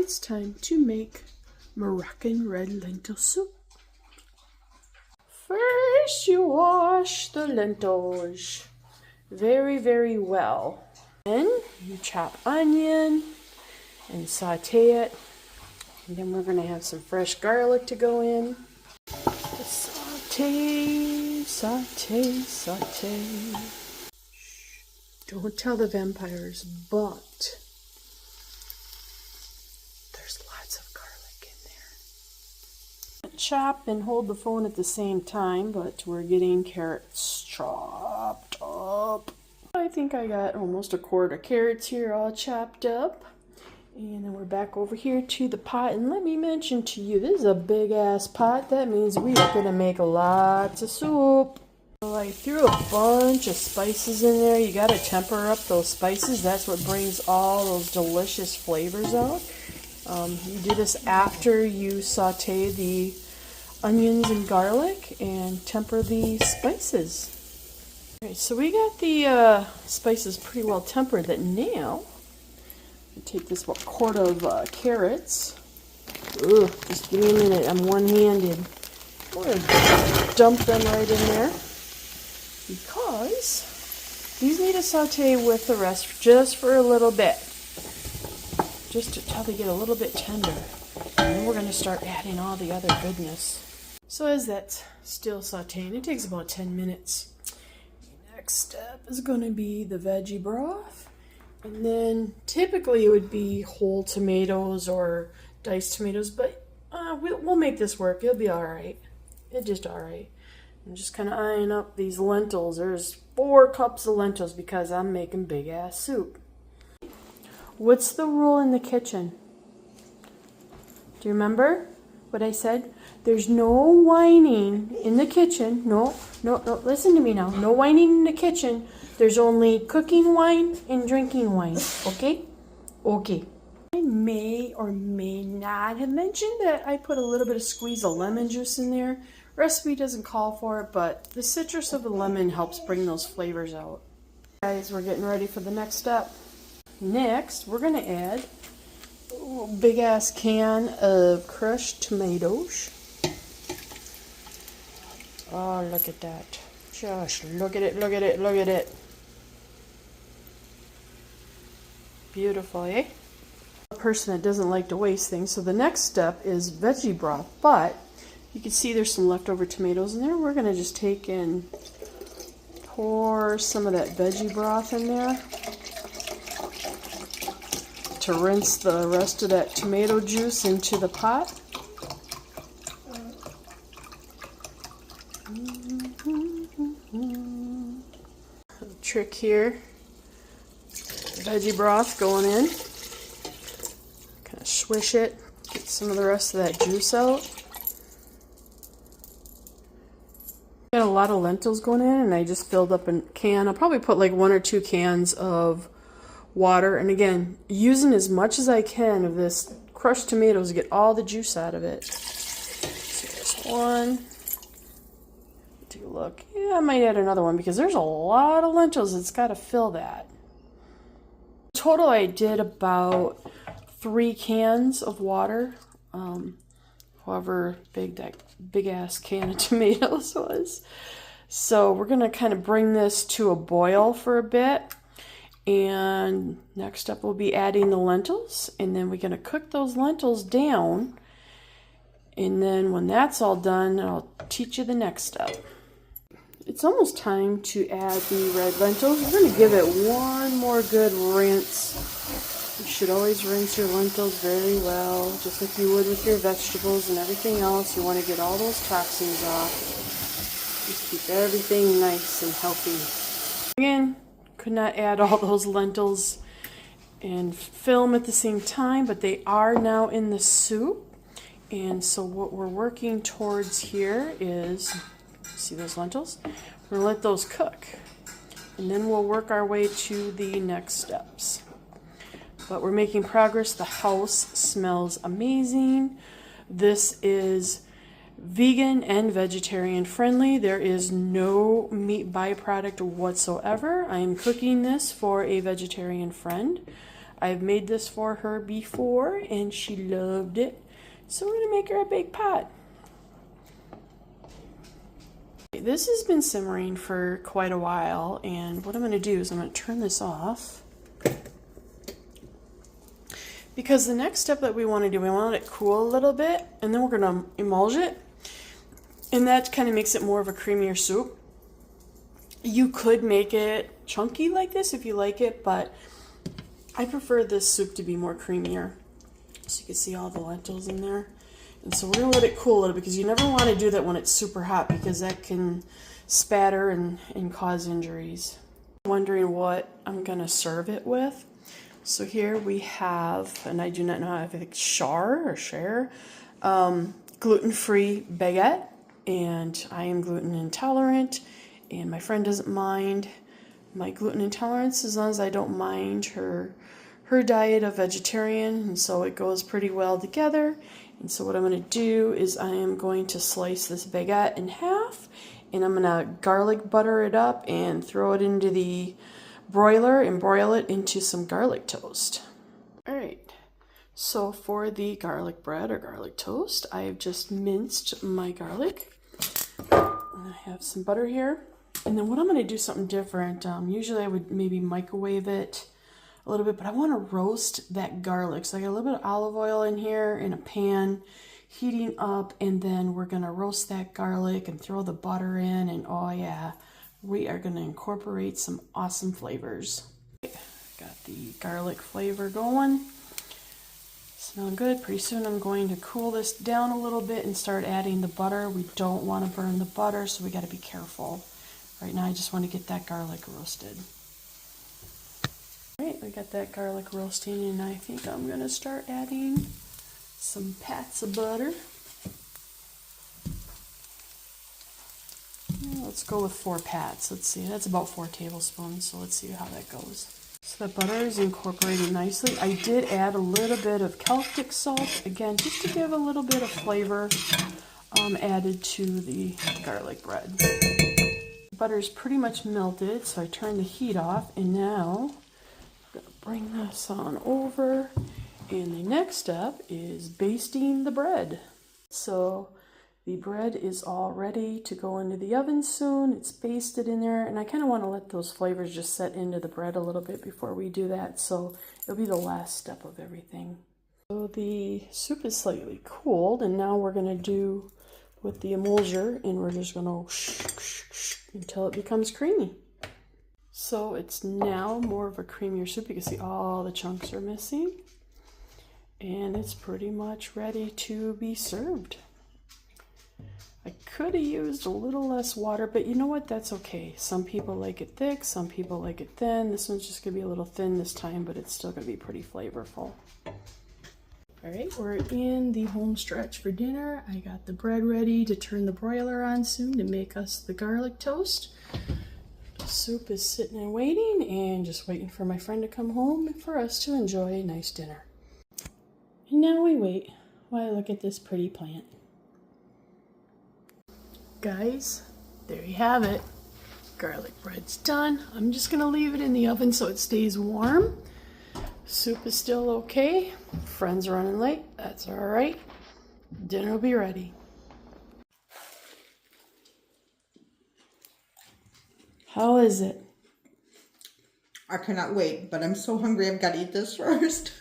it's time to make Moroccan red lentil soup. First, you wash the lentils very, very well. Then you chop onion and saute it. And then we're going to have some fresh garlic to go in. Saute, saute, saute. Shh. Don't tell the vampires, but there's lots of garlic in there. Chop and hold the phone at the same time, but we're getting carrots chopped up. I think I got almost a quart of carrots here all chopped up. And then we're back over here to the pot. And let me mention to you, this is a big ass pot. That means we are going to make lots of soup. So I threw a bunch of spices in there. You got to temper up those spices. That's what brings all those delicious flavors out. You do this after you saute the onions and garlic and temper the spices. Okay, so we got the spices pretty well tempered. That now, take this quart of carrots. Ugh, just give me a minute. I'm one-handed. I'm going to dump them right in there because these need to saute with the rest just for a little bit. Just until they get a little bit tender. And then we're going to start adding all the other goodness. So as that's still sauteing, it takes about 10 minutes. Next step is going to be the veggie broth. And then typically it would be whole tomatoes or diced tomatoes, but we'll make this work. It'll be all right. It's just all right. I'm just kind of eyeing up these lentils. There's 4 cups of lentils because I'm making big ass soup. What's the rule in the kitchen? Do you remember what I said? There's no whining in the kitchen. No, listen to me now. No whining in the kitchen. There's only cooking wine and drinking wine, okay? Okay. I may or may not have mentioned that I put a little bit of squeeze of lemon juice in there. Recipe doesn't call for it, but the citrus of the lemon helps bring those flavors out. Guys, we're getting ready for the next step. Next, we're going to add a big ass can of crushed tomatoes. Oh, look at that. Just look at it, look at it, look at it. Beautiful, eh? A person that doesn't like to waste things. So the next step is veggie broth. But you can see there's some leftover tomatoes in there. We're going to just take and pour some of that veggie broth in there to rinse the rest of that tomato juice into the pot. The trick here. Veggie broth going in. Kind of swish it, get some of the rest of that juice out. Got a lot of lentils going in, and I just filled up a can. I'll probably put like 1 or 2 cans of water. And again, using as much as I can of this crushed tomatoes to get all the juice out of it. So there's one. Take a look. Yeah, I might add another one because there's a lot of lentils. It's got to fill that. Total, I did about 3 cans of water, however big that big ass can of tomatoes was. So we're going to kind of bring this to a boil for a bit, and next up we'll be adding the lentils, and then we're going to cook those lentils down, and then when that's all done, I'll teach you the next step. It's almost time to add the red lentils. We're going to give it one more good rinse. You should always rinse your lentils very well, just like you would with your vegetables and everything else. You want to get all those toxins off. Just keep everything nice and healthy. Again, could not add all those lentils and film at the same time, but they are now in the soup. And so what we're working towards here is, see those lentils? We're going to let those cook. And then we'll work our way to the next steps. But we're making progress. The house smells amazing. This is vegan and vegetarian friendly. There is no meat byproduct whatsoever. I am cooking this for a vegetarian friend. I've made this for her before and she loved it. So we're gonna make her a big pot. This has been simmering for quite a while, and what I'm gonna do is I'm gonna turn this off. Because the next step that we want to do, we want to let it cool a little bit, and then we're going to emulge it. And that kind of makes it more of a creamier soup. You could make it chunky like this if you like it, but I prefer this soup to be more creamier. So you can see all the lentils in there. And so we're going to let it cool a little, because you never want to do that when it's super hot, because that can spatter and cause injuries. I'm wondering what I'm going to serve it with. So here we have, and I do not know if it's Shar, gluten-free baguette, and I am gluten intolerant, and my friend doesn't mind my gluten intolerance as long as I don't mind her diet of vegetarian, and so it goes pretty well together. And so what I'm going to do is I am going to slice this baguette in half, and I'm going to garlic butter it up and throw it into the broiler and broil it into some garlic toast. All right, so for the garlic bread or garlic toast, I have just minced my garlic. I have some butter here, and then what I'm going to do something different. Usually I would maybe microwave it a little bit, but I want to roast that garlic. So I got a little bit of olive oil in here in a pan, heating up, and then we're going to roast that garlic and throw the butter in, and oh yeah, we are going to incorporate some awesome flavors. Got the garlic flavor going. Smelling good. Pretty soon I'm going to cool this down a little bit and start adding the butter. We don't want to burn the butter, so we got to be careful. Right now I just want to get that garlic roasted. All right, we got that garlic roasting, and I think I'm going to start adding some pats of butter. Let's go with 4 pats. Let's see, that's about 4 tablespoons, so let's see how that goes. So the butter is incorporated nicely. I did add a little bit of Celtic salt, again, just to give a little bit of flavor added to the garlic bread. Butter is pretty much melted, so I turned the heat off, and now I'm going to bring this on over, and the next step is basting the bread. So the bread is all ready to go into the oven soon. It's basted in there, and I kind of want to let those flavors just set into the bread a little bit before we do that, so it'll be the last step of everything. So the soup is slightly cooled, and now we're going to do with the emulger, and we're just going to until it becomes creamy. So it's now more of a creamier soup. You can see all the chunks are missing, and it's pretty much ready to be served. I could have used a little less water, but you know what? That's okay. Some people like it thick, some people like it thin. This one's just going to be a little thin this time, but it's still going to be pretty flavorful. All right, we're in the home stretch for dinner. I got the bread ready to turn the broiler on soon to make us the garlic toast. The soup is sitting and waiting, and just waiting for my friend to come home and for us to enjoy a nice dinner. And now we wait while I look at this pretty plant. Guys, there you have it. Garlic bread's done. I'm just gonna leave it in the oven so it stays warm. Soup is still okay. Friends running late. That's all right. Dinner will be ready. How is it? I cannot wait, but I'm so hungry I've got to eat this first.